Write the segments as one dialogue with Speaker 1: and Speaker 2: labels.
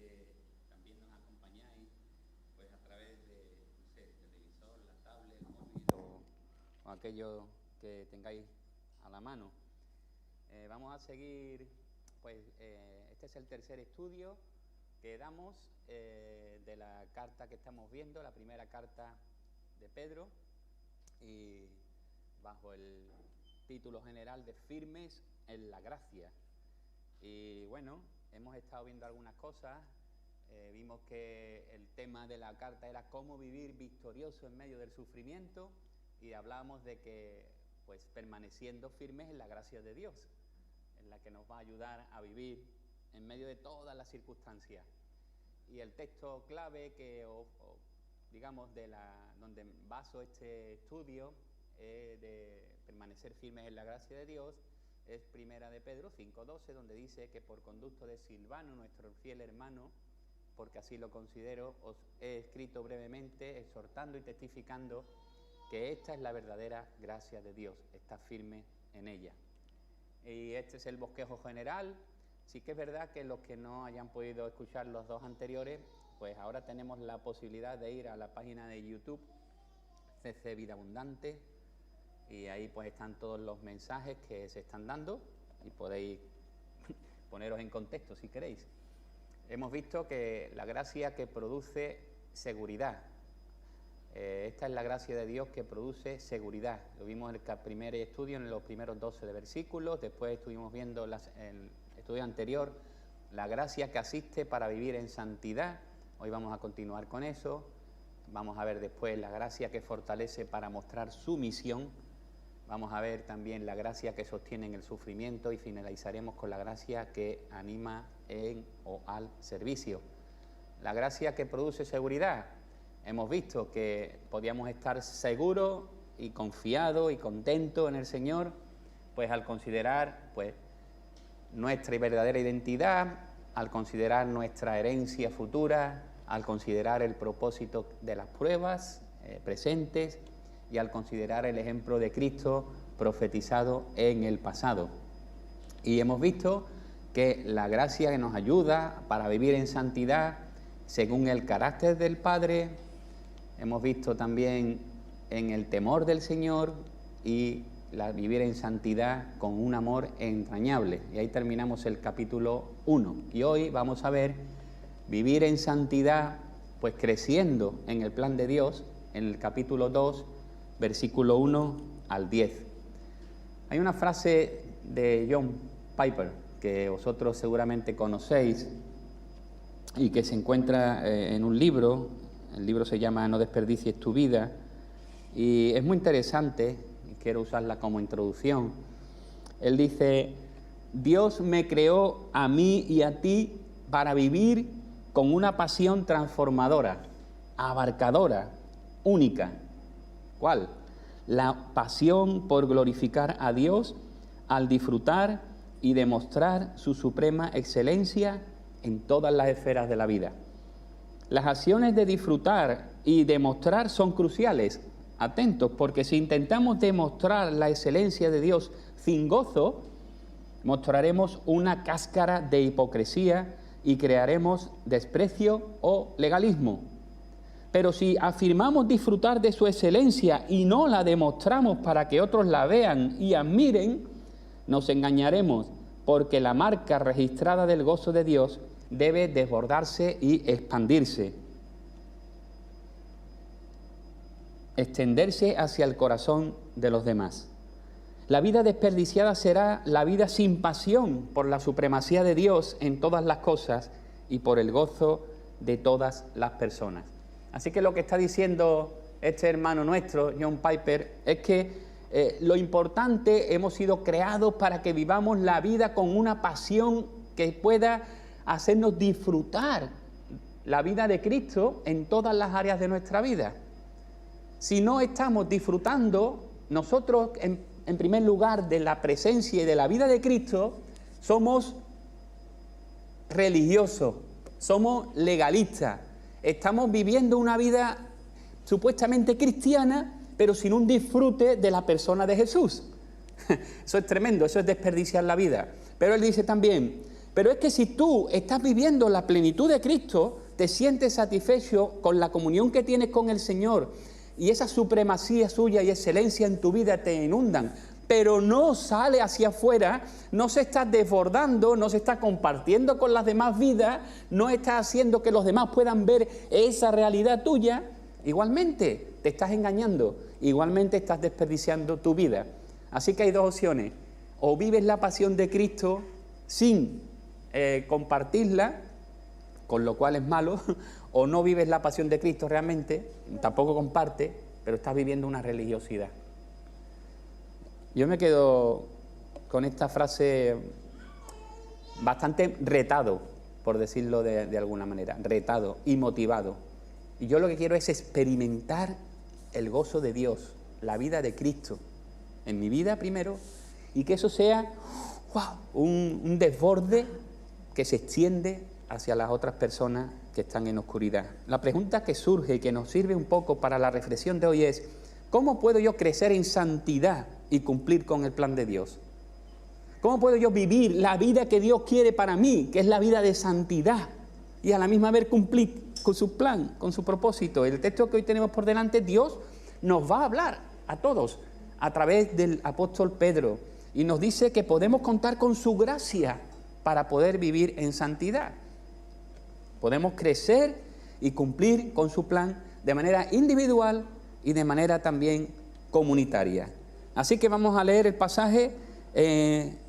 Speaker 1: que también nos acompañáis pues a través de, no sé, televisor, la tablet, el móvil o aquello que tengáis a la mano. Vamos a seguir, pues este es el tercer estudio que damos de la carta que estamos viendo, la primera carta de Pedro, y bajo el título general de Firmes en la Gracia. Y bueno, hemos estado viendo algunas cosas, vimos que el tema de la carta era cómo vivir victorioso en medio del sufrimiento, y hablábamos de que, pues, permaneciendo firmes en la gracia de Dios, en la que nos va a ayudar a vivir en medio de todas las circunstancias. Y el texto clave que, digamos, donde baso este estudio de permanecer firmes en la gracia de Dios, es primera de Pedro 5:12, donde dice que por conducto de Silvano, nuestro fiel hermano, porque así lo considero, os he escrito brevemente, exhortando y testificando que esta es la verdadera gracia de Dios, está firme en ella. Y este es el bosquejo general. Sí que es verdad que los que no hayan podido escuchar los dos anteriores, pues ahora tenemos la posibilidad de ir a la página de YouTube, CC Vida Abundante, y ahí pues están todos los mensajes que se están dando y podéis poneros en contexto si queréis. Hemos visto que la gracia que produce seguridad, esta es la gracia de Dios que produce seguridad. Lo vimos en el primer estudio, en los primeros 12 de versículos. Después estuvimos viendo el estudio anterior, la gracia que asiste para vivir en santidad. Hoy vamos a continuar con eso. Vamos a ver después la gracia que fortalece para mostrar su misión. Vamos a ver también la gracia que sostiene en el sufrimiento, y finalizaremos con la gracia que anima en o al servicio. La gracia que produce seguridad. Hemos visto que podíamos estar seguros y confiados y contentos en el Señor, pues al considerar pues nuestra verdadera identidad, al considerar nuestra herencia futura, al considerar el propósito de las pruebas presentes y al considerar el ejemplo de Cristo profetizado en el pasado. Y hemos visto que la gracia que nos ayuda para vivir en santidad según el carácter del Padre. Hemos visto también en el temor del Señor y vivir en santidad con un amor entrañable. Y ahí terminamos el capítulo 1. Y hoy vamos a ver vivir en santidad, pues creciendo en el plan de Dios, en el capítulo 2, versículo 1 al 10. Hay una frase de John Piper que vosotros seguramente conocéis y que se encuentra en un libro. El libro se llama No desperdicies tu vida, y es muy interesante, y quiero usarla como introducción. Él dice: Dios me creó a mí y a ti para vivir con una pasión transformadora, abarcadora, única. ¿Cuál? La pasión por glorificar a Dios al disfrutar y demostrar su suprema excelencia en todas las esferas de la vida. Las acciones de disfrutar y demostrar son cruciales. Atentos, porque si intentamos demostrar la excelencia de Dios sin gozo, mostraremos una cáscara de hipocresía y crearemos desprecio o legalismo. Pero si afirmamos disfrutar de su excelencia y no la demostramos para que otros la vean y admiren, nos engañaremos, porque la marca registrada del gozo de Dios debe desbordarse y expandirse, extenderse hacia el corazón de los demás. La vida desperdiciada será la vida sin pasión por la supremacía de Dios en todas las cosas y por el gozo de todas las personas. Así que lo que está diciendo este hermano nuestro, John Piper, es que lo importante, hemos sido creados para que vivamos la vida con una pasión que pueda hacernos disfrutar la vida de Cristo en todas las áreas de nuestra vida. Si no estamos disfrutando nosotros, en primer lugar, de la presencia y de la vida de Cristo, somos religiosos, somos legalistas, estamos viviendo una vida supuestamente cristiana, pero sin un disfrute de la persona de Jesús. Eso es tremendo, eso es desperdiciar la vida. Pero él dice también Pero es que si tú estás viviendo la plenitud de Cristo, te sientes satisfecho con la comunión que tienes con el Señor y esa supremacía suya y excelencia en tu vida te inundan, pero no sale hacia afuera, no se está desbordando, no se está compartiendo con las demás vidas, no está haciendo que los demás puedan ver esa realidad tuya, igualmente te estás engañando, igualmente estás desperdiciando tu vida. Así que hay dos opciones: o vives la pasión de Cristo sin compartirla, con lo cual es malo, o no vives la pasión de Cristo realmente, tampoco compartes, pero estás viviendo una religiosidad. Yo me quedo con esta frase bastante retado, por decirlo de alguna manera, retado y motivado. Y yo lo que quiero es experimentar el gozo de Dios, la vida de Cristo, en mi vida primero, y que eso sea un desborde que se extiende hacia las otras personas que están en oscuridad. La pregunta que surge y que nos sirve un poco para la reflexión de hoy es: ¿cómo puedo yo crecer en santidad y cumplir con el plan de Dios? ¿Cómo puedo yo vivir la vida que Dios quiere para mí, que es la vida de santidad, y a la misma vez cumplir con su plan, con su propósito? El texto que hoy tenemos por delante, Dios nos va a hablar a todos a través del apóstol Pedro y nos dice que podemos contar con su gracia para poder vivir en santidad. Podemos crecer y cumplir con su plan de manera individual y de manera también comunitaria. Así que vamos a leer el pasaje,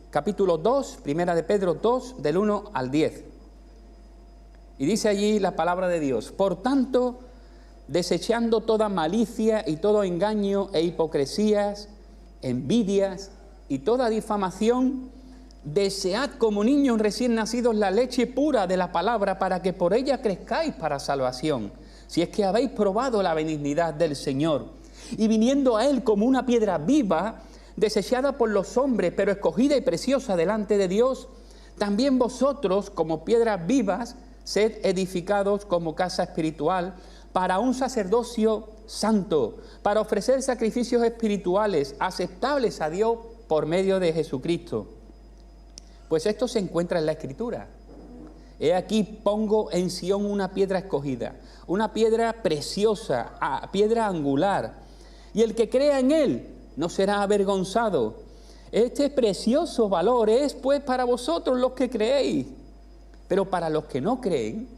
Speaker 1: capítulo 2, primera de Pedro 2, del 1 al 10. Y dice allí la palabra de Dios: por tanto, desechando toda malicia y todo engaño e hipocresías, envidias y toda difamación, desead como niños recién nacidos la leche pura de la palabra, para que por ella crezcáis para salvación, si es que habéis probado la benignidad del Señor. Y viniendo a Él como una piedra viva, desechada por los hombres, pero escogida y preciosa delante de Dios, también vosotros, como piedras vivas, sed edificados como casa espiritual, para un sacerdocio santo, para ofrecer sacrificios espirituales aceptables a Dios por medio de Jesucristo. Pues esto se encuentra en la Escritura. He aquí pongo en Sión una piedra escogida, una piedra preciosa, piedra angular, y el que crea en Él no será avergonzado. Este precioso valor es pues para vosotros los que creéis, pero para los que no creen,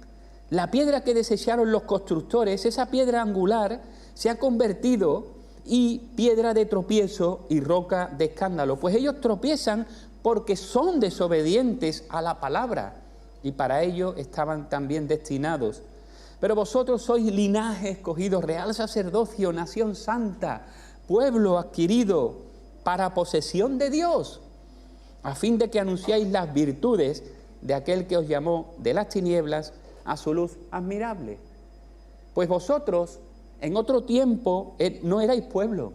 Speaker 1: la piedra que desecharon los constructores, esa piedra angular, se ha convertido en piedra de tropiezo y roca de escándalo, pues ellos tropiezan porque son desobedientes a la palabra, y para ello estaban también destinados. Pero vosotros sois linaje escogido, real sacerdocio, nación santa, pueblo adquirido para posesión de Dios, a fin de que anunciáis las virtudes de aquel que os llamó de las tinieblas a su luz admirable. Pues vosotros en otro tiempo no erais pueblo,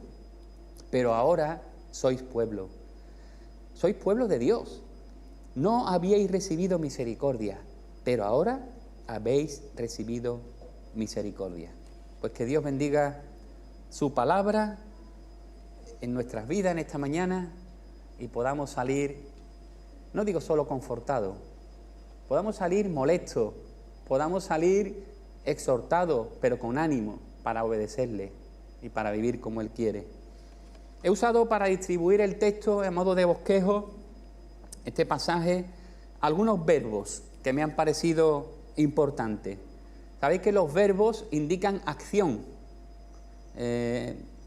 Speaker 1: pero ahora sois pueblo. Sois pueblo de Dios. No habíais recibido misericordia, pero ahora habéis recibido misericordia. Pues que Dios bendiga su palabra en nuestras vidas en esta mañana y podamos salir, no digo solo confortados, podamos salir molestos, podamos salir exhortados, pero con ánimo para obedecerle y para vivir como Él quiere. He usado para distribuir el texto a modo de bosquejo, este pasaje, algunos verbos que me han parecido importantes. Sabéis que los verbos indican acción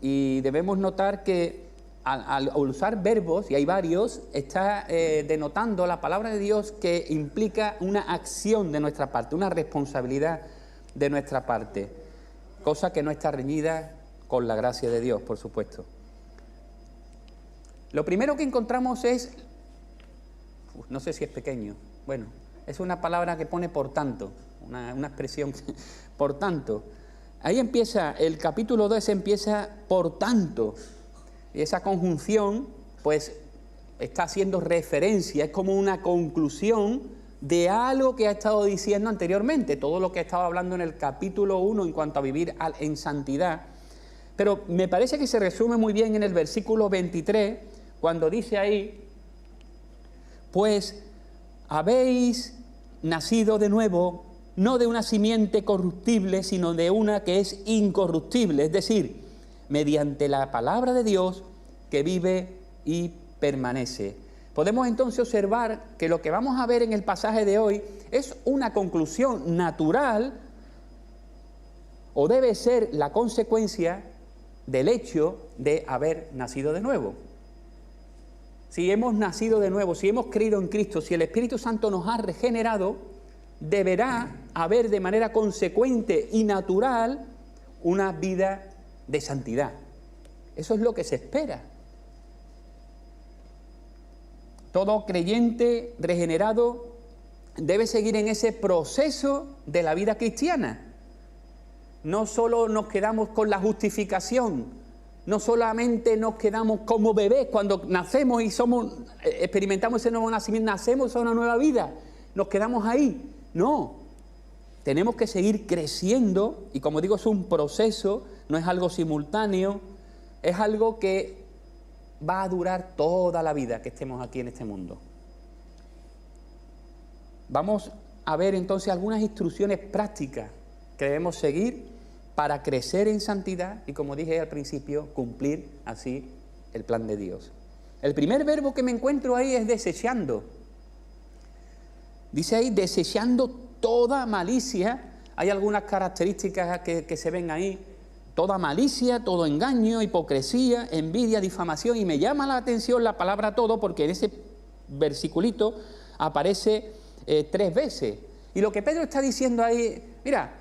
Speaker 1: y debemos notar que al usar verbos, y hay varios, está denotando la palabra de Dios que implica una acción de nuestra parte, una responsabilidad de nuestra parte, cosa que no está reñida con la gracia de Dios, por supuesto. Lo primero que encontramos es, no sé si es pequeño, bueno, es una palabra que pone por tanto, una expresión, por tanto. Ahí empieza, el capítulo 2 empieza por tanto, y esa conjunción pues está haciendo referencia, es como una conclusión de algo que ha estado diciendo anteriormente, todo lo que ha estado hablando en el capítulo 1 en cuanto a vivir en santidad. Pero me parece que se resume muy bien en el versículo 23, cuando dice ahí, pues habéis nacido de nuevo, no de una simiente corruptible, sino de una que es incorruptible, es decir, mediante la palabra de Dios que vive y permanece. Podemos entonces observar que lo que vamos a ver en el pasaje de hoy es una conclusión natural, o debe ser la consecuencia del hecho de haber nacido de nuevo. Si hemos nacido de nuevo, si hemos creído en Cristo, si el Espíritu Santo nos ha regenerado, deberá haber de manera consecuente y natural una vida de santidad. Eso es lo que se espera. Todo creyente regenerado debe seguir en ese proceso de la vida cristiana. No solo nos quedamos con la justificación, no solamente nos quedamos como bebés cuando nacemos y experimentamos ese nuevo nacimiento, nacemos a una nueva vida, nos quedamos ahí. No, tenemos que seguir creciendo y, como digo, es un proceso, no es algo simultáneo, es algo que va a durar toda la vida que estemos aquí en este mundo. Vamos a ver entonces algunas instrucciones prácticas que debemos seguir para crecer en santidad y, como dije al principio, cumplir así el plan de Dios. El primer verbo que me encuentro ahí es desechando. Dice ahí, desechando toda malicia. Hay algunas características que se ven ahí. Toda malicia, todo engaño, hipocresía, envidia, difamación. Y me llama la atención la palabra todo, porque en ese versiculito aparece 3 veces. Y lo que Pedro está diciendo ahí, mira,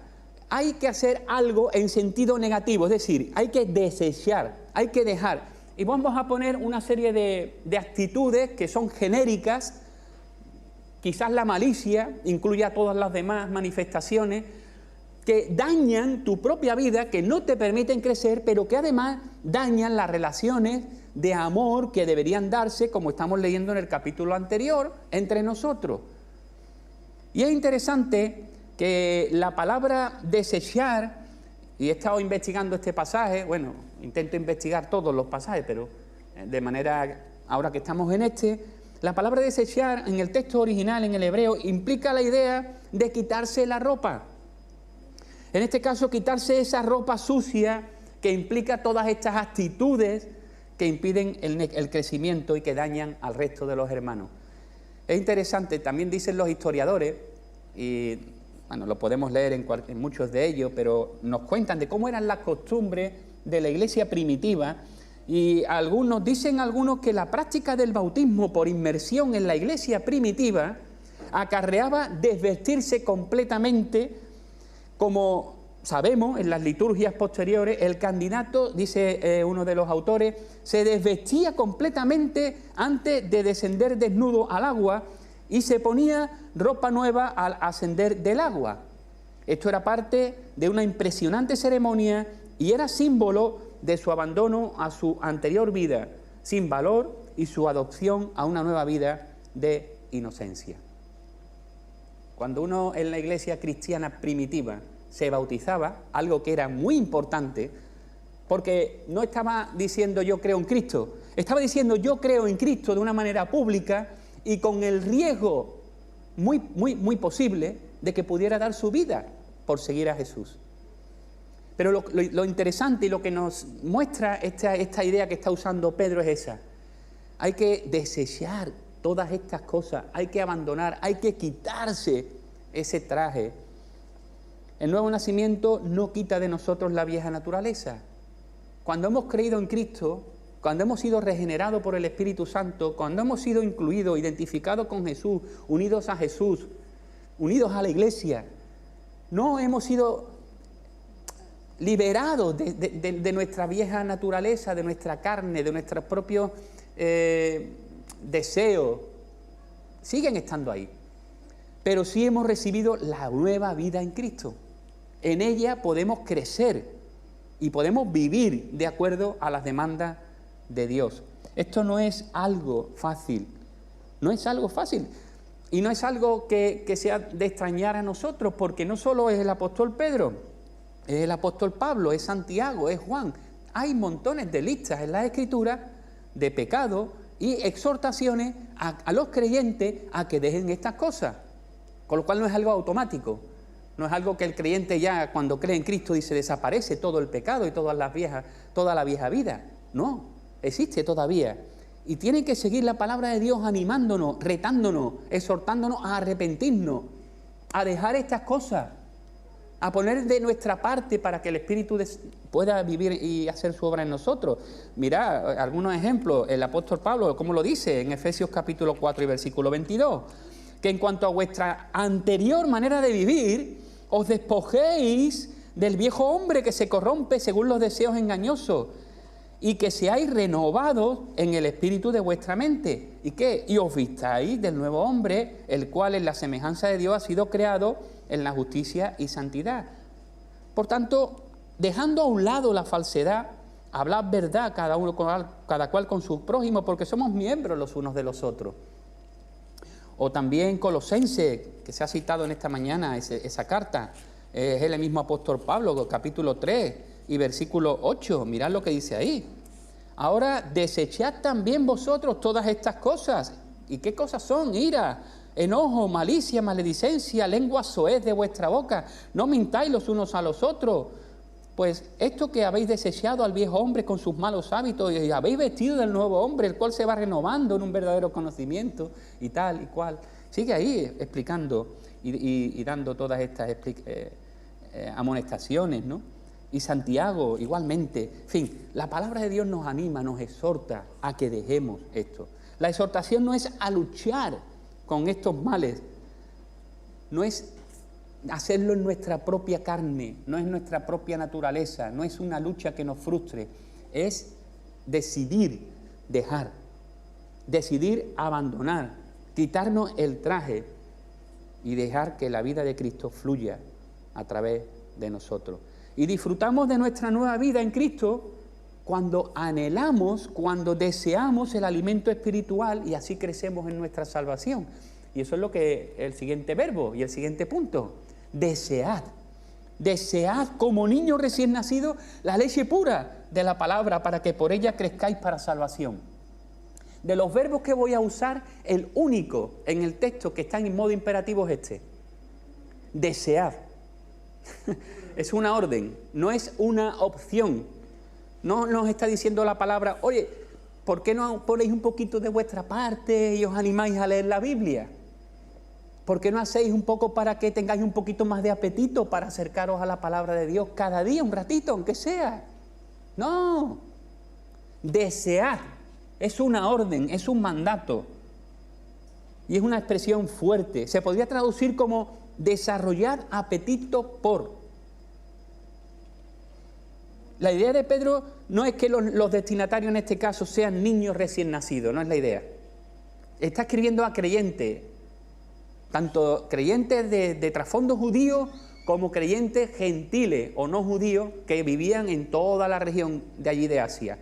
Speaker 1: hay que hacer algo en sentido negativo, es decir, hay que desechar, hay que dejar. Y vamos a poner una serie de actitudes que son genéricas. Quizás la malicia incluya todas las demás manifestaciones que dañan tu propia vida, que no te permiten crecer, pero que además dañan las relaciones de amor que deberían darse, como estamos leyendo en el capítulo anterior, entre nosotros. Y es interesante que la palabra desechar, y he estado investigando este pasaje, bueno, intento investigar todos los pasajes, pero de manera, ahora que estamos en la palabra desechar en el texto original, en el hebreo, implica la idea de quitarse la ropa. En este caso, quitarse esa ropa sucia que implica todas estas actitudes que impiden el crecimiento y que dañan al resto de los hermanos. Es interesante, también dicen los historiadores, y bueno, lo podemos leer en muchos de ellos, pero nos cuentan de cómo eran las costumbres de la iglesia primitiva, y dicen algunos que la práctica del bautismo por inmersión en la iglesia primitiva acarreaba desvestirse completamente. Como sabemos, en las liturgias posteriores, el candidato, dice uno de los autores, se desvestía completamente antes de descender desnudo al agua y se ponía ropa nueva al ascender del agua. Esto era parte de una impresionante ceremonia y era símbolo de su abandono a su anterior vida sin valor y su adopción a una nueva vida de inocencia. Cuando uno en la iglesia cristiana primitiva se bautizaba, algo que era muy importante, porque no estaba diciendo yo creo en Cristo, estaba diciendo yo creo en Cristo de una manera pública y con el riesgo muy posible de que pudiera dar su vida por seguir a Jesús. Pero lo interesante y lo que nos muestra esta idea que está usando Pedro es esa. Hay que desechar todas estas cosas, hay que abandonar, hay que quitarse ese traje. El nuevo nacimiento no quita de nosotros la vieja naturaleza. Cuando hemos creído en Cristo, cuando hemos sido regenerados por el Espíritu Santo, cuando hemos sido incluidos, identificados con Jesús, unidos a Jesús, unidos a la Iglesia, no hemos sido liberados de nuestra vieja naturaleza, de nuestra carne, de nuestros propios deseos. Siguen estando ahí. Pero sí hemos recibido la nueva vida en Cristo. En ella podemos crecer y podemos vivir de acuerdo a las demandas de Dios. Esto no es algo fácil, no es algo fácil y no es algo que sea de extrañar a nosotros, porque no solo es el apóstol Pedro, es el apóstol Pablo, es Santiago, es Juan. Hay montones de listas en la Escritura de pecados
Speaker 2: y exhortaciones a los creyentes a que dejen estas cosas, con lo cual no es algo automático, no es algo que el creyente ya cuando cree en Cristo dice desaparece todo el pecado y toda la vieja vida, no, existe todavía, y tiene que seguir la palabra de Dios animándonos, retándonos, exhortándonos a arrepentirnos, a dejar estas cosas, a poner de nuestra parte para que el Espíritu pueda vivir y hacer su obra en nosotros. Mirad algunos ejemplos, el apóstol Pablo, como lo dice en Efesios capítulo 4 y versículo 22, que en cuanto a vuestra anterior manera de vivir, os despojéis del viejo hombre que se corrompe según los deseos engañosos, y que seáis renovados en el espíritu de vuestra mente. ¿Y qué? Y os vistáis del nuevo hombre, el cual en la semejanza de Dios ha sido creado en la justicia y santidad. Por tanto, dejando a un lado la falsedad, hablad verdad cada cual con su prójimo, porque somos miembros los unos de los otros. O también Colosenses, que se ha citado en esta mañana, esa carta, es el mismo apóstol Pablo, capítulo 3 y versículo 8, mirad lo que dice ahí. Ahora desechad también vosotros todas estas cosas. ¿Y qué cosas son? Ira, enojo, malicia, maledicencia, lengua soez de vuestra boca. No mintáis los unos a los otros. Pues esto que habéis desechado al viejo hombre con sus malos hábitos y habéis vestido del nuevo hombre, el cual se va renovando en un verdadero conocimiento y tal y cual. Sigue ahí explicando y dando todas estas amonestaciones, ¿no? Y Santiago igualmente. En fin, la palabra de Dios nos anima, nos exhorta a que dejemos esto. La exhortación no es a luchar con estos males, no es hacerlo en nuestra propia carne, no es nuestra propia naturaleza, no es una lucha que nos frustre, es decidir dejar, decidir abandonar, quitarnos el traje y dejar que la vida de Cristo fluya a través de nosotros. Y disfrutamos de nuestra nueva vida en Cristo cuando anhelamos, cuando deseamos el alimento espiritual y así crecemos en nuestra salvación. Y eso es lo que el siguiente verbo y el siguiente punto. Desead. Desead como niños recién nacidos la leche pura de la palabra para que por ella crezcáis para salvación. De los verbos que voy a usar, el único en el texto que está en modo imperativo es este. Desead. Es una orden, no es una opción. No nos está diciendo la palabra, oye, ¿por qué no ponéis un poquito de vuestra parte y os animáis a leer la Biblia? ¿Por qué no hacéis un poco para que tengáis un poquito más de apetito para acercaros a la palabra de Dios cada día, un ratito, aunque sea? No. Desead. Es una orden, es un mandato. Y es una expresión fuerte. Se podría traducir como desarrollar apetito por. La idea de Pedro no es que los destinatarios en este caso sean niños recién nacidos, no es la idea. Está escribiendo a creyentes, tanto creyentes de trasfondo judío como creyentes gentiles o no judíos que vivían en toda la región de allí de Asia.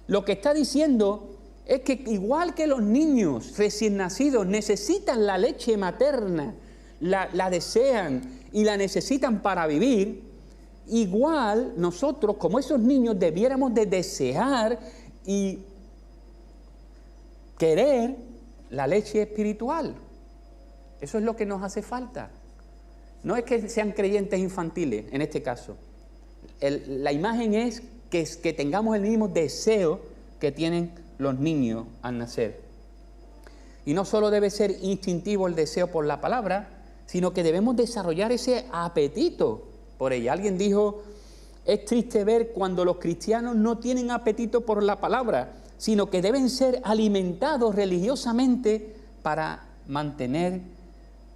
Speaker 2: Lo que está diciendo es que igual que los niños recién nacidos necesitan la leche materna, la desean y la necesitan para vivir, igual nosotros como esos niños debiéramos de desear y querer la leche espiritual. Eso es lo que nos hace falta. No es que sean creyentes infantiles en este caso. La imagen es que tengamos el mismo deseo que tienen los niños al nacer. Y no solo debe ser instintivo el deseo por la palabra, sino que debemos desarrollar ese apetito por ella. Alguien dijo, es triste ver cuando los cristianos no tienen apetito por la palabra, sino que deben ser alimentados religiosamente para mantener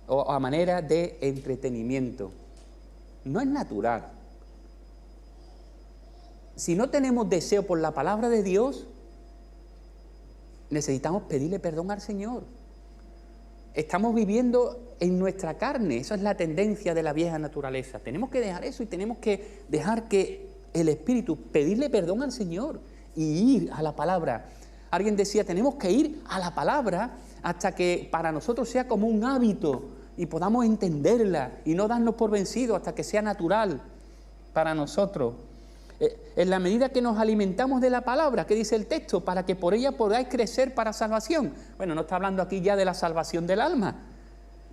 Speaker 2: o a manera de entretenimiento. No es natural. Si no tenemos deseo por la palabra de Dios, necesitamos pedirle perdón al Señor. Estamos viviendo en nuestra carne, esa es la tendencia de la vieja naturaleza. Tenemos que dejar eso y tenemos que dejar que el Espíritu, pedirle perdón al Señor y ir a la palabra. Alguien decía, tenemos que ir a la palabra hasta que para nosotros sea como un hábito y podamos entenderla y no darnos por vencidos hasta que sea natural para nosotros. En la medida que nos alimentamos de la palabra, ¿qué dice el texto? Para que por ella podáis crecer para salvación. Bueno, no está hablando aquí ya de la salvación del alma,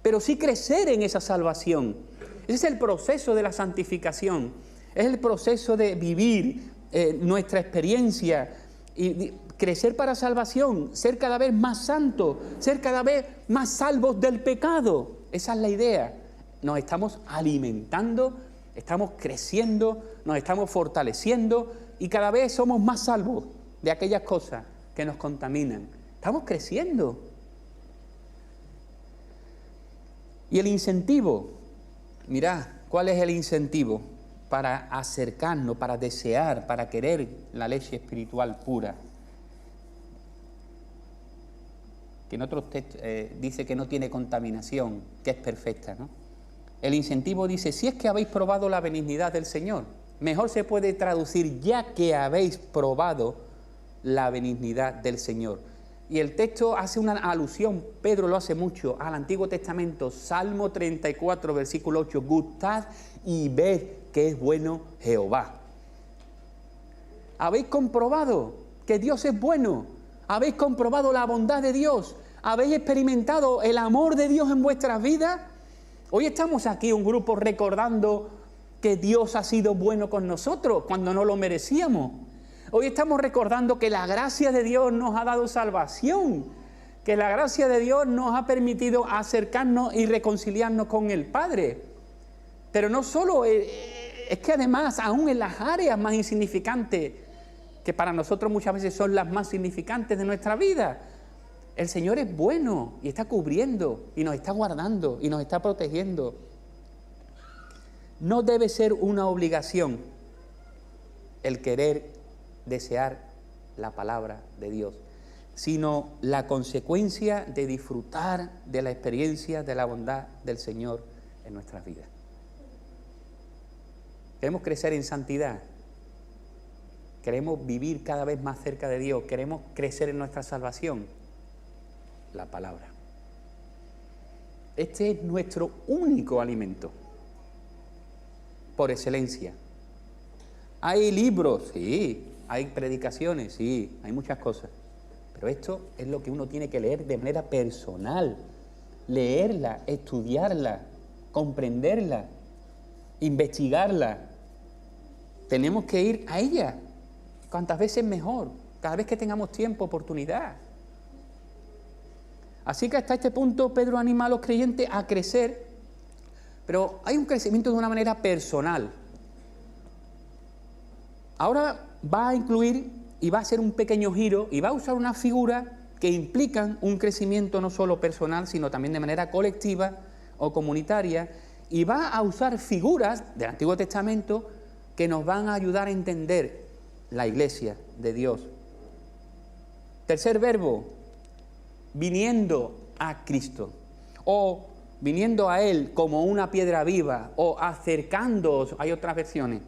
Speaker 2: pero sí crecer en esa salvación. Ese es el proceso de la santificación. Es el proceso de vivir nuestra experiencia y crecer para salvación, ser cada vez más santos, ser cada vez más salvos del pecado. Esa es la idea. Nos estamos alimentando, estamos creciendo, nos estamos fortaleciendo y cada vez somos más salvos de aquellas cosas que nos contaminan. Estamos creciendo. Y el incentivo, mirad, ¿cuál es el incentivo para acercarnos, para desear, para querer la leche espiritual pura? Que en otros textos dice que no tiene contaminación, que es perfecta, ¿no? El incentivo dice, si es que habéis probado la benignidad del Señor. Mejor se puede traducir, ya que habéis probado la benignidad del Señor. Y el texto hace una alusión, Pedro lo hace mucho, al Antiguo Testamento, Salmo 34, versículo 8, gustad y ved que es bueno Jehová. ¿Habéis comprobado que Dios es bueno? ¿Habéis comprobado la bondad de Dios? ¿Habéis experimentado el amor de Dios en vuestras vidas? Hoy estamos aquí un grupo recordando que Dios ha sido bueno con nosotros cuando no lo merecíamos. Hoy estamos recordando que la gracia de Dios nos ha dado salvación, que la gracia de Dios nos ha permitido acercarnos y reconciliarnos con el Padre. Pero no solo, es que además, aún en las áreas más insignificantes, que para nosotros muchas veces son las más significantes de nuestra vida, el Señor es bueno y está cubriendo y nos está guardando y nos está protegiendo. No debe ser una obligación el querer desear la palabra de Dios, sino la consecuencia de disfrutar de la experiencia de la bondad del Señor en nuestras vidas. Queremos crecer en santidad, queremos vivir cada vez más cerca de Dios, queremos crecer en nuestra salvación. La palabra. Este es nuestro único alimento, por excelencia. Hay libros, sí, hay predicaciones, sí, hay muchas cosas, pero esto es lo que uno tiene que leer de manera personal, leerla, estudiarla, comprenderla, investigarla. Tenemos que ir a ella, cuantas veces mejor, cada vez que tengamos tiempo, oportunidad. Así que hasta este punto Pedro anima a los creyentes a crecer, pero hay un crecimiento de una manera personal. Ahora va a incluir y va a hacer un pequeño giro y va a usar una figura que implican un crecimiento no solo personal, sino también de manera colectiva o comunitaria, y va a usar figuras del Antiguo Testamento que nos van a ayudar a entender la iglesia de Dios. Tercer verbo, viniendo a Cristo, o viniendo a Él como una piedra viva, o acercándoos, hay otras versiones,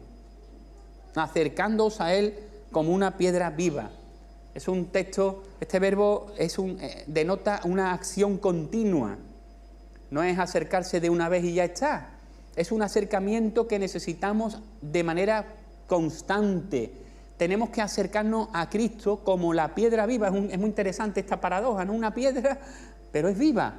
Speaker 2: acercándoos a Él como una piedra viva. Es un texto, este verbo denota una acción continua, no es acercarse de una vez y ya está, es un acercamiento que necesitamos de manera constante. Tenemos que acercarnos a Cristo como la piedra viva. Es muy interesante esta paradoja, ¿no? Una piedra, pero es viva.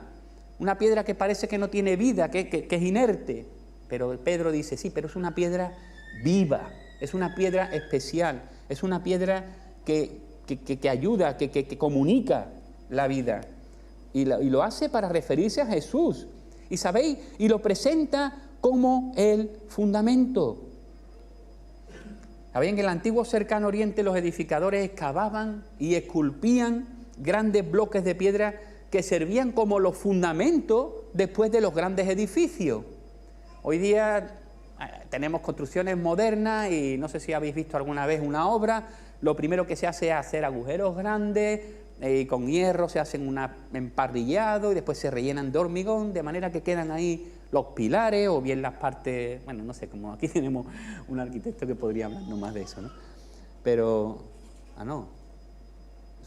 Speaker 2: Una piedra que parece que no tiene vida, que es inerte. Pero Pedro dice, sí, pero es una piedra viva, es una piedra especial, es una piedra que ayuda, que comunica la vida. Y lo hace para referirse a Jesús. Y sabéis, y lo presenta como el fundamento. Sabéis, en el antiguo cercano oriente los edificadores excavaban y esculpían grandes bloques de piedra que servían como los fundamentos después de los grandes edificios. Hoy día tenemos construcciones modernas y no sé si habéis visto alguna vez una obra. Lo primero que se hace es hacer agujeros grandes y con hierro se hacen un emparrillado y después se rellenan de hormigón, de manera que quedan ahí los pilares o bien las partes, bueno, no sé, como aquí tenemos un arquitecto que podría hablarnos más de eso, ¿no? Pero, no.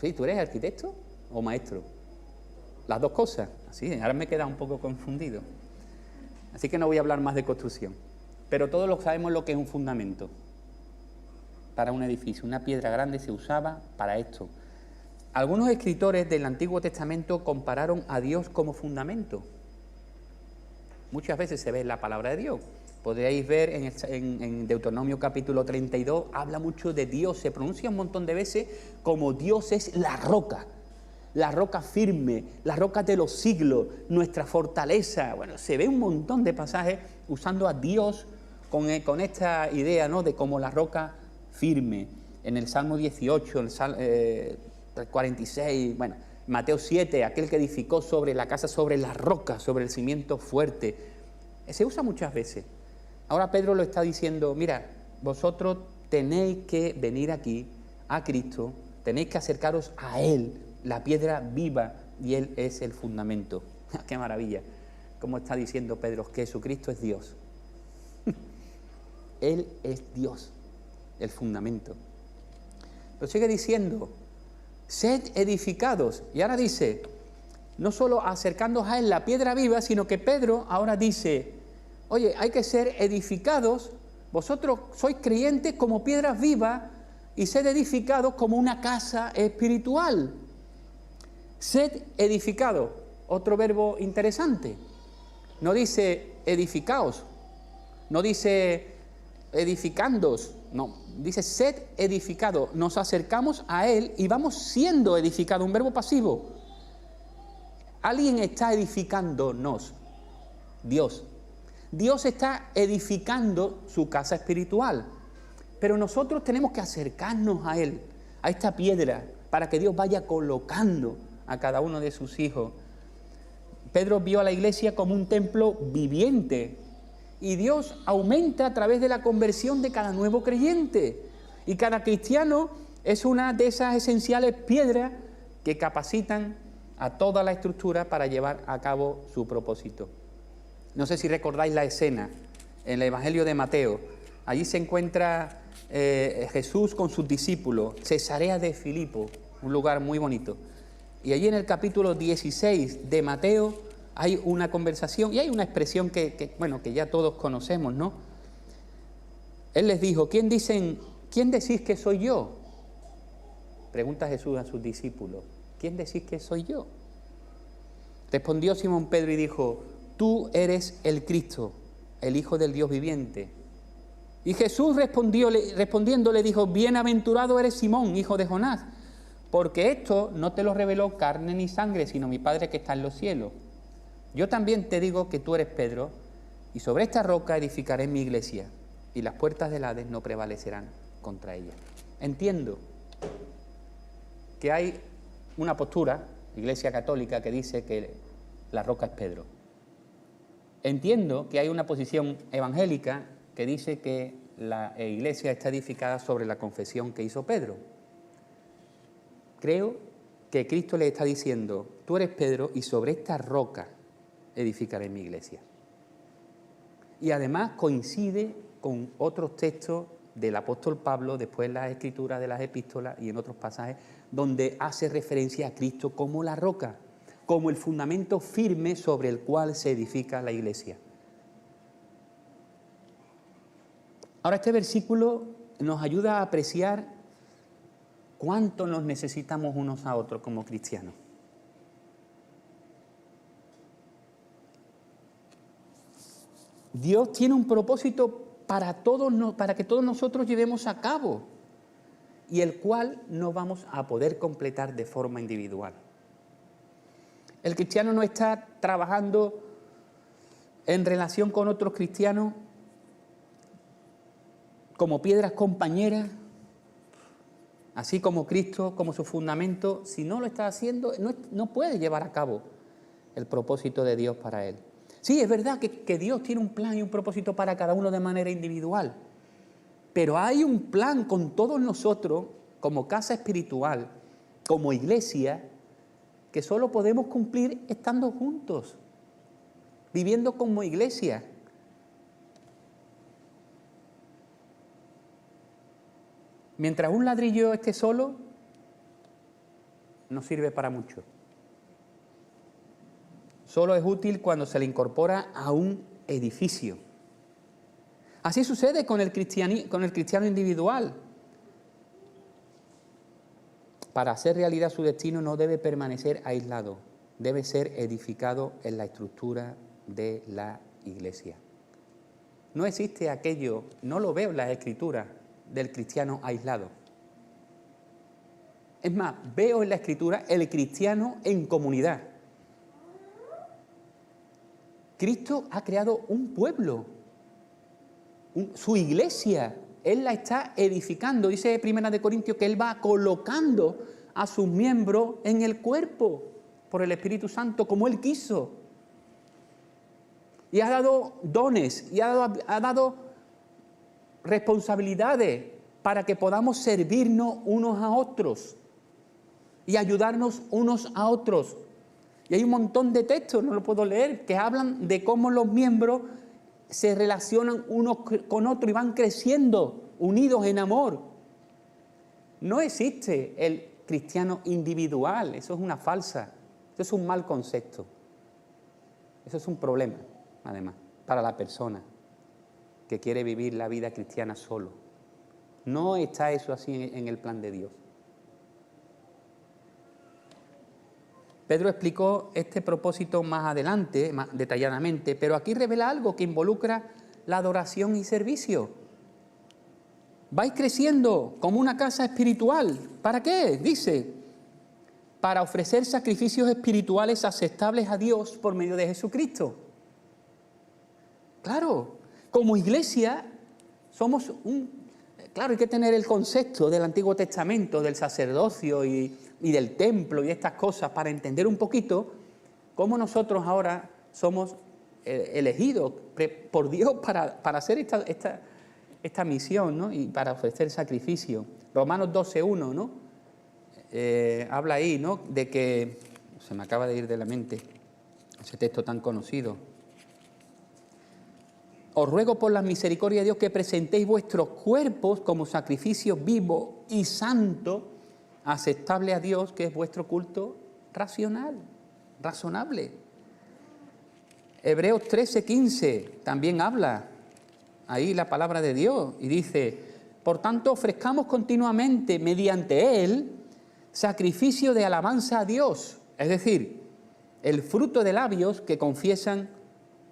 Speaker 2: ¿Sí? ¿Tú eres arquitecto o maestro? Las dos cosas. Así, ahora me he quedado un poco confundido. Así que no voy a hablar más de construcción. Pero todos sabemos lo que es un fundamento. para un edificio, una piedra grande se usaba para esto. Algunos escritores del Antiguo Testamento compararon a Dios como fundamento. Muchas veces se ve en la palabra de Dios. Podríais ver en Deuteronomio capítulo 32, habla mucho de Dios, se pronuncia un montón de veces como Dios es la roca firme, la roca de los siglos, nuestra fortaleza. Bueno, se ve un montón de pasajes usando a Dios con esta idea, ¿no?, de como la roca firme. En el Salmo 18, el 46, bueno, Mateo 7, aquel que edificó sobre la casa, sobre la roca, sobre el cimiento fuerte. Se usa muchas veces. Ahora Pedro lo está diciendo, mira, vosotros tenéis que venir aquí, a Cristo, tenéis que acercaros a Él, la piedra viva, y Él es el fundamento. ¡Qué maravilla! Como está diciendo Pedro, que Jesucristo es Dios. Él es Dios, el fundamento. Pero sigue diciendo, sed edificados. Y ahora dice, no solo acercándoos a Él, la piedra viva, sino que Pedro ahora dice, oye, hay que ser edificados, vosotros sois creyentes como piedras vivas y sed edificados como una casa espiritual. Sed edificados, otro verbo interesante. No dice edificaos, no dice edificándoos, no, dice sed edificados. Nos acercamos a Él y vamos siendo edificados, un verbo pasivo. Alguien está edificándonos, Dios. Dios está edificando su casa espiritual, pero nosotros tenemos que acercarnos a Él, a esta piedra, para que Dios vaya colocando a cada uno de sus hijos. Pedro vio a la iglesia como un templo viviente y Dios aumenta a través de la conversión de cada nuevo creyente. Y cada cristiano es una de esas esenciales piedras que capacitan a toda la estructura para llevar a cabo su propósito. No sé si recordáis la escena en el Evangelio de Mateo. Allí se encuentra Jesús con sus discípulos, Cesarea de Filipo, un lugar muy bonito. Y allí en el capítulo 16 de Mateo hay una conversación y hay una expresión que ya todos conocemos, ¿no? Él les dijo, ¿quién decís que soy yo? Pregunta Jesús a sus discípulos, ¿quién decís que soy yo? Respondió Simón Pedro y dijo, tú eres el Cristo, el Hijo del Dios viviente. Y Jesús respondiendo le dijo, bienaventurado eres Simón, hijo de Jonás, porque esto no te lo reveló carne ni sangre, sino mi Padre que está en los cielos. Yo también te digo que tú eres Pedro, y sobre esta roca edificaré mi iglesia, y las puertas del Hades no prevalecerán contra ella. Entiendo que hay una postura, Iglesia Católica, que dice que la roca es Pedro. Entiendo que hay una posición evangélica que dice que la iglesia está edificada sobre la confesión que hizo Pedro. Creo que Cristo le está diciendo, tú eres Pedro y sobre esta roca edificaré mi iglesia. Y además coincide con otros textos del apóstol Pablo, después en las escrituras de las epístolas y en otros pasajes, donde hace referencia a Cristo como la roca, como el fundamento firme sobre el cual se edifica la iglesia. Ahora este versículo nos ayuda a apreciar cuánto nos necesitamos unos a otros como cristianos. Dios tiene un propósito para que todos nosotros llevemos a cabo y el cual no vamos a poder completar de forma individual. El cristiano no está trabajando en relación con otros cristianos como piedras compañeras, así como Cristo, como su fundamento. Si no lo está haciendo, no puede llevar a cabo el propósito de Dios para él. Sí, es verdad que Dios tiene un plan y un propósito para cada uno de manera individual, pero hay un plan con todos nosotros como casa espiritual, como iglesia, que solo podemos cumplir estando juntos, viviendo como iglesia. Mientras un ladrillo esté solo, no sirve para mucho. Solo es útil cuando se le incorpora a un edificio. Así sucede con el cristiano individual. para hacer realidad su destino, no debe permanecer aislado, debe ser edificado en la estructura de la Iglesia. No existe aquello, no lo veo en las Escrituras, del cristiano aislado. Es más, veo en la Escritura el cristiano en comunidad. Cristo ha creado un pueblo, su iglesia. Él la está edificando. Dice 1 Corintios que Él va colocando a sus miembros en el cuerpo por el Espíritu Santo, como Él quiso. Y ha dado dones, y ha dado responsabilidades para que podamos servirnos unos a otros y ayudarnos unos a otros. Y hay un montón de textos, no lo puedo leer, que hablan de cómo los miembros se relacionan unos con otros y van creciendo, unidos en amor. No existe el cristiano individual, eso es una falsa, eso es un mal concepto. Eso es un problema, además, para la persona que quiere vivir la vida cristiana solo. No está eso así en el plan de Dios. Pedro explicó este propósito más adelante, más detalladamente, pero aquí revela algo que involucra la adoración y servicio. Vais creciendo como una casa espiritual. ¿Para qué? Dice, para ofrecer sacrificios espirituales aceptables a Dios por medio de Jesucristo. Claro, como iglesia somos Claro, hay que tener el concepto del Antiguo Testamento, del sacerdocio y del templo y estas cosas para entender un poquito cómo nosotros ahora somos elegidos por Dios para hacer esta misión, ¿no? Y para ofrecer sacrificio. Romanos 12:1, ¿no? Habla ahí, ¿no? De que, se me acaba de ir de la mente ese texto tan conocido. Os ruego por la misericordia de Dios que presentéis vuestros cuerpos como sacrificio vivo y santo, aceptable a Dios, que es vuestro culto razonable. Hebreos 13:15 también habla ahí la palabra de Dios y dice, por tanto ofrezcamos continuamente mediante Él sacrificio de alabanza a Dios, es decir, el fruto de labios que confiesan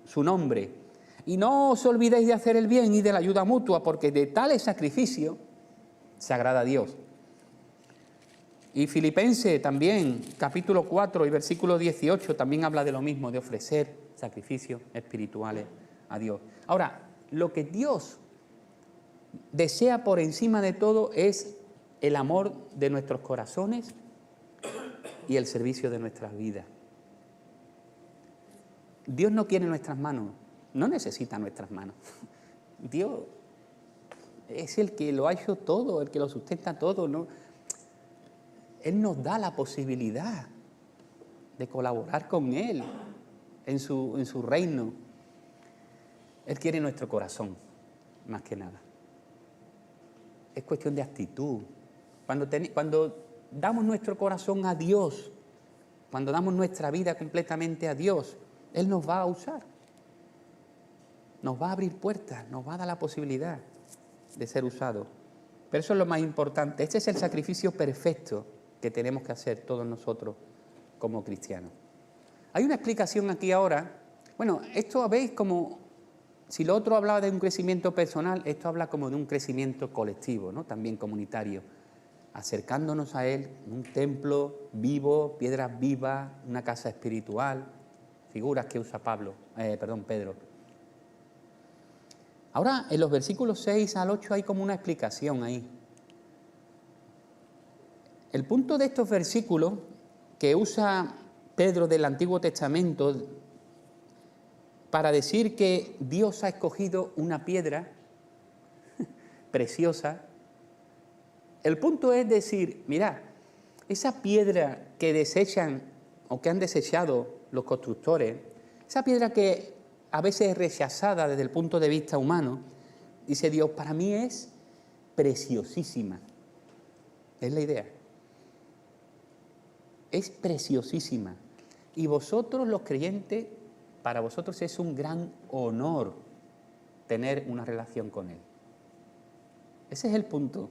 Speaker 2: su nombre. Y no os olvidéis de hacer el bien y de la ayuda mutua, porque de tales sacrificios se agrada a Dios. Y Filipenses también, capítulo 4 y versículo 18, también habla de lo mismo, de ofrecer sacrificios espirituales a Dios. Ahora, lo que Dios desea por encima de todo es el amor de nuestros corazones y el servicio de nuestras vidas. Dios no quiere nuestras manos. No necesita nuestras manos. Dios es el que lo ha hecho todo, el que lo sustenta todo, ¿no? Él nos da la posibilidad de colaborar con Él en su reino. Él quiere nuestro corazón, más que nada. Es cuestión de actitud. Cuando damos nuestro corazón a Dios, cuando damos nuestra vida completamente a Dios, Él nos va a usar. Nos va a abrir puertas, nos va a dar la posibilidad de ser usado. Pero eso es lo más importante. Este es el sacrificio perfecto que tenemos que hacer todos nosotros como cristianos. Hay una explicación aquí ahora. Bueno, esto veis como, si lo otro hablaba de un crecimiento personal, esto habla como de un crecimiento colectivo, ¿no? También comunitario. Acercándonos a Él, un templo vivo, piedras vivas, una casa espiritual, figuras que usa Pedro. Ahora, en los versículos 6 al 8 hay como una explicación ahí. El punto de estos versículos que usa Pedro del Antiguo Testamento para decir que Dios ha escogido una piedra preciosa, el punto es decir, mirad, esa piedra que desechan o que han desechado los constructores, esa piedra que a veces es rechazada desde el punto de vista humano, dice Dios, para mí es preciosísima. Es la idea. Es preciosísima. Y vosotros los creyentes, para vosotros es un gran honor tener una relación con Él. Ese es el punto.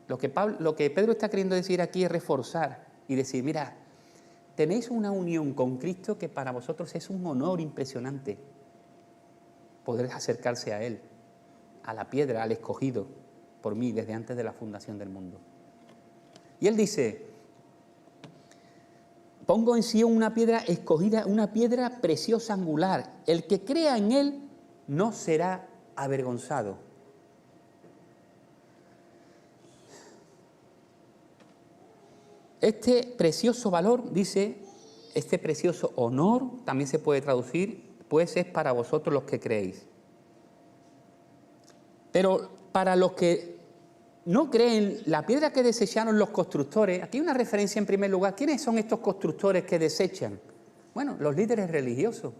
Speaker 2: Lo que Pedro está queriendo decir aquí es reforzar y decir, mira, tenéis una unión con Cristo que para vosotros es un honor impresionante. Poder acercarse a Él, a la piedra, al escogido por mí desde antes de la fundación del mundo. Y Él dice, pongo en Sion una piedra escogida, una piedra preciosa angular. El que crea en Él no será avergonzado. Este precioso valor, dice, este precioso honor, también se puede traducir, pues es para vosotros los que creéis. Pero para los que no creen, la piedra que desecharon los constructores, aquí hay una referencia en primer lugar, ¿quiénes son estos constructores que desechan? Bueno, los líderes religiosos.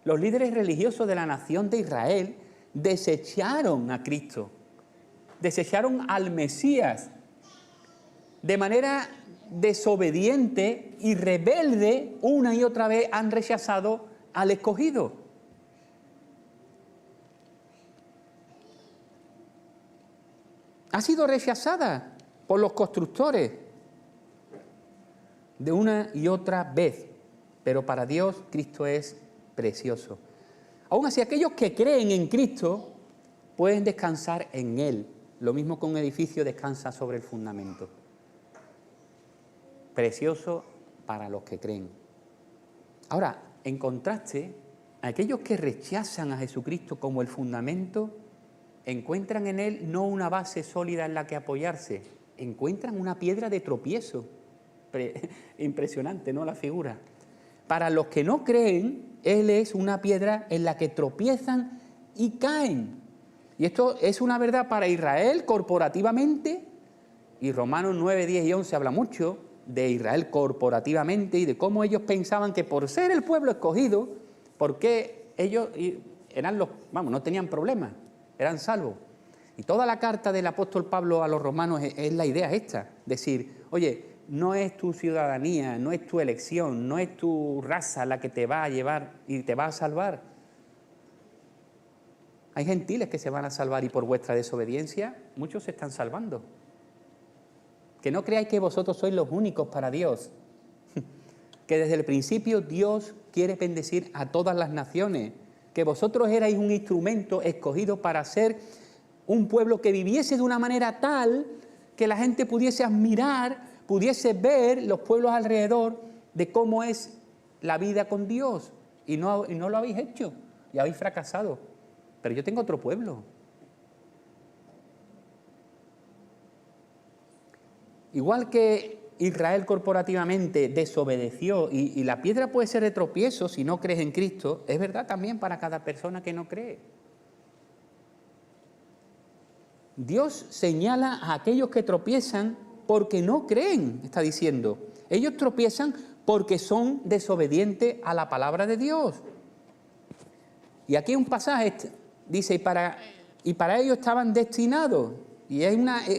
Speaker 2: Los líderes religiosos de la nación de Israel desecharon a Cristo, desecharon al Mesías, de manera desobediente y rebelde, una y otra vez han rechazado al escogido. Ha sido rechazada por los constructores de una y otra vez, pero para Dios Cristo es precioso. Aún así, aquellos que creen en Cristo pueden descansar en Él, lo mismo que un edificio descansa sobre el fundamento. Precioso para los que creen. Ahora, en contraste, aquellos que rechazan a Jesucristo como el fundamento, encuentran en Él no una base sólida en la que apoyarse, encuentran una piedra de tropiezo. Impresionante, ¿no?, la figura. Para los que no creen, Él es una piedra en la que tropiezan y caen. Y esto es una verdad para Israel corporativamente, y Romanos 9, 10 y 11 habla mucho de Israel corporativamente y de cómo ellos pensaban que por ser el pueblo escogido, porque ellos eran no tenían problemas, eran salvos. Y toda la carta del apóstol Pablo a los romanos es la idea esta, decir, oye, no es tu ciudadanía, no es tu elección, no es tu raza la que te va a llevar y te va a salvar. Hay gentiles que se van a salvar y por vuestra desobediencia muchos se están salvando. Que no creáis que vosotros sois los únicos para Dios, que desde el principio Dios quiere bendecir a todas las naciones, que vosotros erais un instrumento escogido para ser un pueblo que viviese de una manera tal que la gente pudiese admirar, pudiese ver los pueblos alrededor de cómo es la vida con Dios, y no lo habéis hecho, y habéis fracasado. Pero yo tengo otro pueblo. Igual que Israel corporativamente desobedeció y la piedra puede ser de tropiezo si no crees en Cristo, es verdad también para cada persona que no cree. Dios señala a aquellos que tropiezan porque no creen, está diciendo. Ellos tropiezan porque son desobedientes a la palabra de Dios. Y aquí hay un pasaje, dice, y para ellos estaban destinados. Y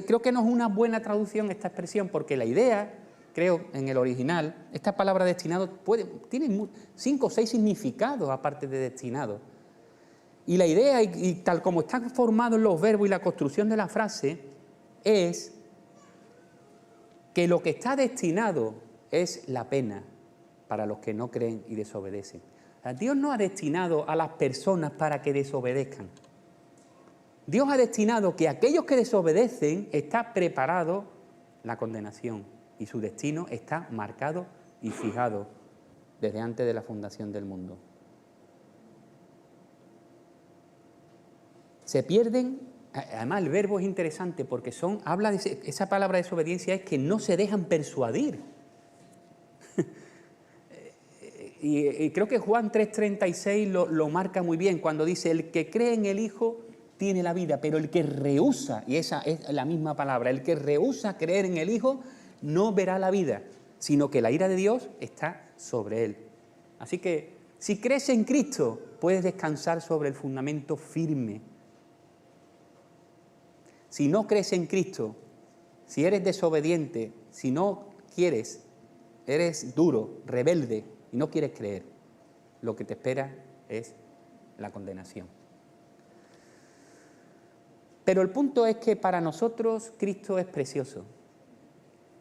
Speaker 2: creo que no es una buena traducción esta expresión, porque la idea, creo, en el original, esta palabra destinado tiene 5 o 6 significados aparte de destinado. Y la idea, y tal como están formados los verbos y la construcción de la frase, es que lo que está destinado es la pena para los que no creen y desobedecen. O sea, Dios no ha destinado a las personas para que desobedezcan. Dios ha destinado que aquellos que desobedecen está preparado la condenación y su destino está marcado y fijado desde antes de la fundación del mundo. Se pierden, además el verbo es interesante porque habla de esa palabra desobediencia es que no se dejan persuadir. y creo que Juan 3:36 lo marca muy bien cuando dice, el que cree en el Hijo tiene la vida, pero el que rehúsa, y esa es la misma palabra, el que rehúsa creer en el Hijo no verá la vida, sino que la ira de Dios está sobre él. Así que si crees en Cristo, puedes descansar sobre el fundamento firme. Si no crees en Cristo, si eres desobediente, si no quieres, eres duro, rebelde y no quieres creer, lo que te espera es la condenación. Pero el punto es que para nosotros Cristo es precioso.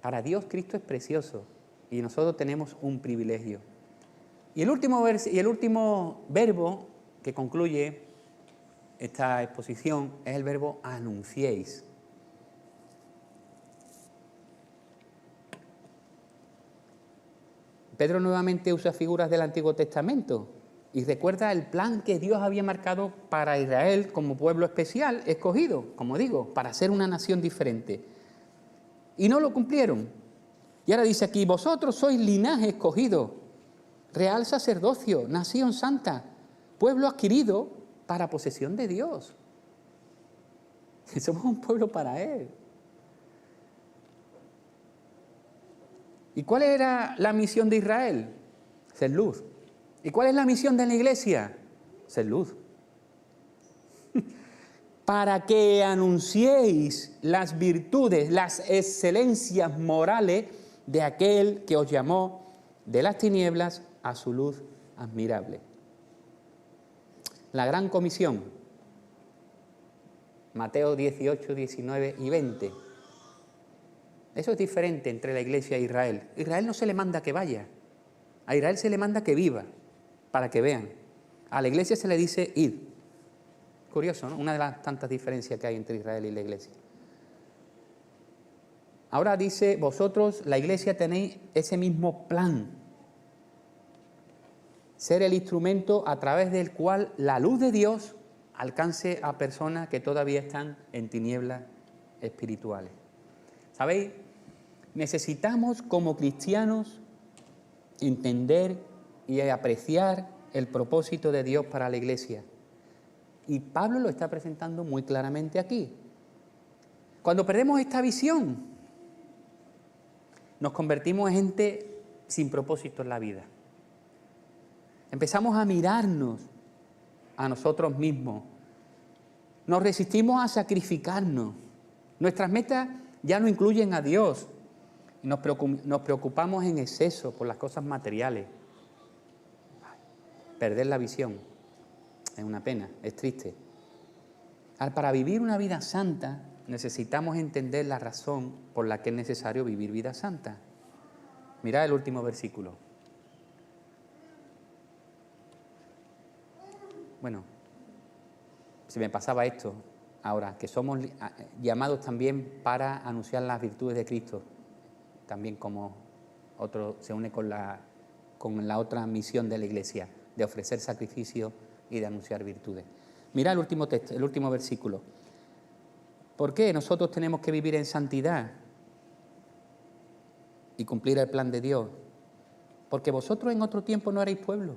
Speaker 2: Para Dios Cristo es precioso y nosotros tenemos un privilegio. Y el último verbo que concluye esta exposición es el verbo anunciéis. Pedro nuevamente usa figuras del Antiguo Testamento y recuerda el plan que Dios había marcado para Israel como pueblo especial, escogido, como digo, para ser una nación diferente. Y no lo cumplieron. Y ahora dice aquí, vosotros sois linaje escogido, real sacerdocio, nación santa, pueblo adquirido para posesión de Dios. Somos un pueblo para Él. ¿Y cuál era la misión de Israel? Ser luz. ¿Y cuál es la misión de la iglesia? Ser luz. Para que anunciéis las virtudes, las excelencias morales de aquel que os llamó de las tinieblas a su luz admirable. La gran comisión, Mateo 18, 19 y 20. Eso es diferente entre la iglesia e Israel. A Israel no se le manda que vaya, a Israel se le manda que viva, para que vean. A la iglesia se le dice id. Curioso, ¿no? Una de las tantas diferencias que hay entre Israel y la iglesia. Ahora dice, vosotros, la iglesia, tenéis ese mismo plan. Ser el instrumento a través del cual la luz de Dios alcance a personas que todavía están en tinieblas espirituales. ¿Sabéis? Necesitamos como cristianos entender y apreciar el propósito de Dios para la iglesia. Y Pablo lo está presentando muy claramente aquí. Cuando perdemos esta visión, nos convertimos en gente sin propósito en la vida. Empezamos a mirarnos a nosotros mismos. Nos resistimos a sacrificarnos. Nuestras metas ya no incluyen a Dios. Nos preocupamos en exceso por las cosas materiales. Perder la visión es una pena, es triste. Para vivir una vida santa necesitamos entender la razón por la que es necesario vivir vida santa. Mirad el último versículo. Bueno, se me pasaba esto ahora, que somos llamados también para anunciar las virtudes de Cristo, también como otro se une con la otra misión de la iglesia, de ofrecer sacrificio y de anunciar virtudes. Mirad el último texto, el último versículo. ¿Por qué nosotros tenemos que vivir en santidad y cumplir el plan de Dios? Porque vosotros en otro tiempo no erais pueblo,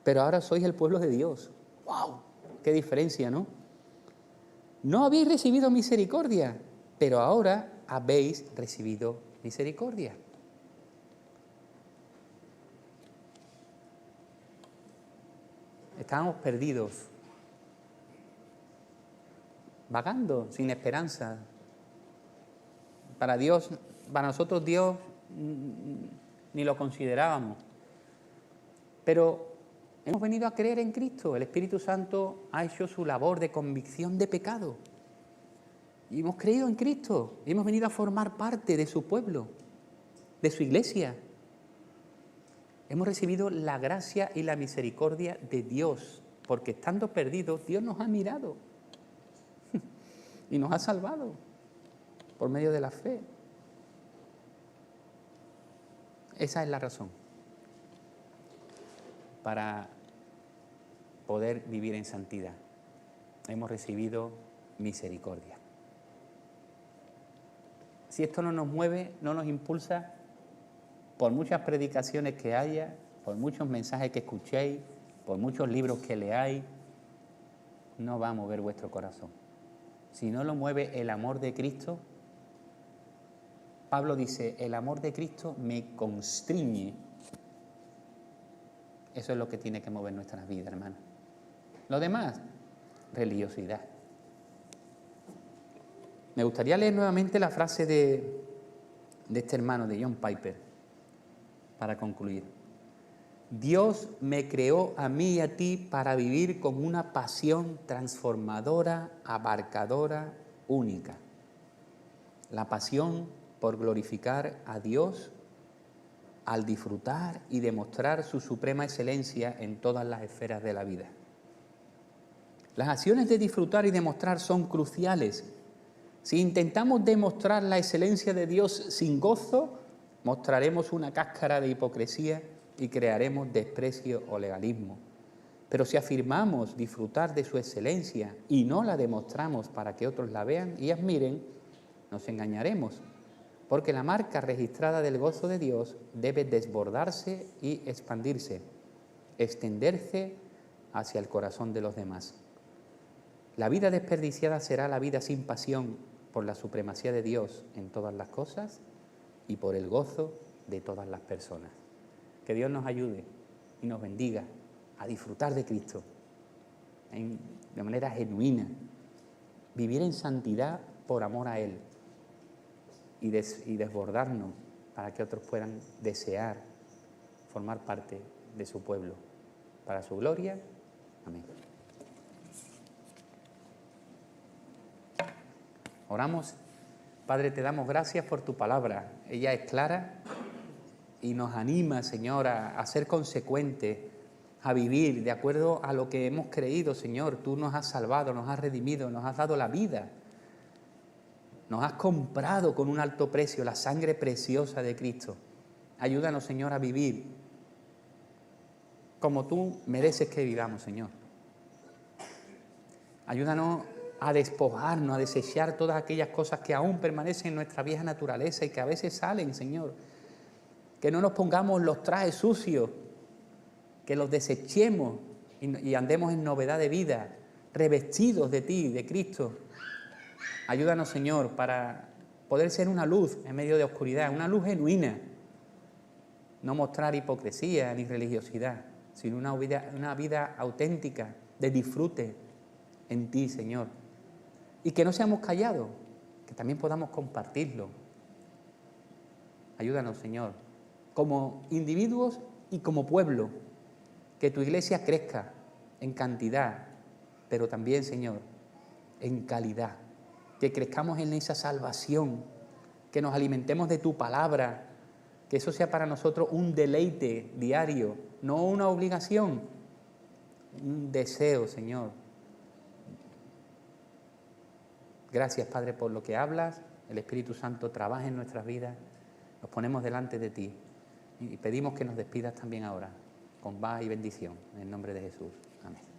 Speaker 2: pero ahora sois el pueblo de Dios. ¡Wow! ¡Qué diferencia!, ¿no? No habéis recibido misericordia, pero ahora habéis recibido misericordia. Estábamos perdidos, vagando, sin esperanza. Para nosotros Dios ni lo considerábamos. Pero hemos venido a creer en Cristo. El Espíritu Santo ha hecho su labor de convicción de pecado. Y hemos creído en Cristo. Y hemos venido a formar parte de su pueblo, de su iglesia. Hemos recibido la gracia y la misericordia de Dios, porque estando perdidos, Dios nos ha mirado y nos ha salvado por medio de la fe. Esa es la razón para poder vivir en santidad. Hemos recibido misericordia. Si esto no nos mueve, no nos impulsa, por muchas predicaciones que haya, por muchos mensajes que escuchéis, por muchos libros que leáis, no va a mover vuestro corazón. Si no lo mueve el amor de Cristo, Pablo dice, el amor de Cristo me constriñe. Eso es lo que tiene que mover nuestras vidas, hermanos. Lo demás, religiosidad. Me gustaría leer nuevamente la frase de este hermano, de John Piper, para concluir. Dios me creó a mí y a ti para vivir con una pasión transformadora, abarcadora, única. La pasión por glorificar a Dios al disfrutar y demostrar su suprema excelencia en todas las esferas de la vida. Las acciones de disfrutar y demostrar son cruciales. Si intentamos demostrar la excelencia de Dios sin gozo, mostraremos una cáscara de hipocresía y crearemos desprecio o legalismo. Pero si afirmamos disfrutar de su excelencia y no la demostramos para que otros la vean y admiren, nos engañaremos, porque la marca registrada del gozo de Dios debe desbordarse y expandirse, extenderse hacia el corazón de los demás. La vida desperdiciada será la vida sin pasión por la supremacía de Dios en todas las cosas y por el gozo de todas las personas. Que Dios nos ayude y nos bendiga a disfrutar de Cristo de manera genuina, vivir en santidad por amor a Él y desbordarnos para que otros puedan desear formar parte de su pueblo. Para su gloria. Amén. Oramos. Padre, te damos gracias por tu palabra. Ella es clara y nos anima, Señor, a ser consecuentes, a vivir de acuerdo a lo que hemos creído, Señor. Tú nos has salvado, nos has redimido, nos has dado la vida. Nos has comprado con un alto precio, la sangre preciosa de Cristo. Ayúdanos, Señor, a vivir como tú mereces que vivamos, Señor. Ayúdanos a despojarnos, a desechar todas aquellas cosas que aún permanecen en nuestra vieja naturaleza y que a veces salen, Señor. Que no nos pongamos los trajes sucios, que los desechemos y andemos en novedad de vida, revestidos de ti, de Cristo. Ayúdanos, Señor, para poder ser una luz en medio de oscuridad, una luz genuina. No mostrar hipocresía ni religiosidad, sino una vida auténtica de disfrute en ti, Señor. Y que no seamos callados, que también podamos compartirlo. Ayúdanos, Señor, como individuos y como pueblo, que tu iglesia crezca en cantidad, pero también, Señor, en calidad. Que crezcamos en esa salvación, que nos alimentemos de tu palabra, que eso sea para nosotros un deleite diario, no una obligación, un deseo, Señor. Gracias, Padre, por lo que hablas. El Espíritu Santo trabaja en nuestras vidas. Nos ponemos delante de ti y pedimos que nos despidas también ahora, con paz y bendición, en el nombre de Jesús. Amén.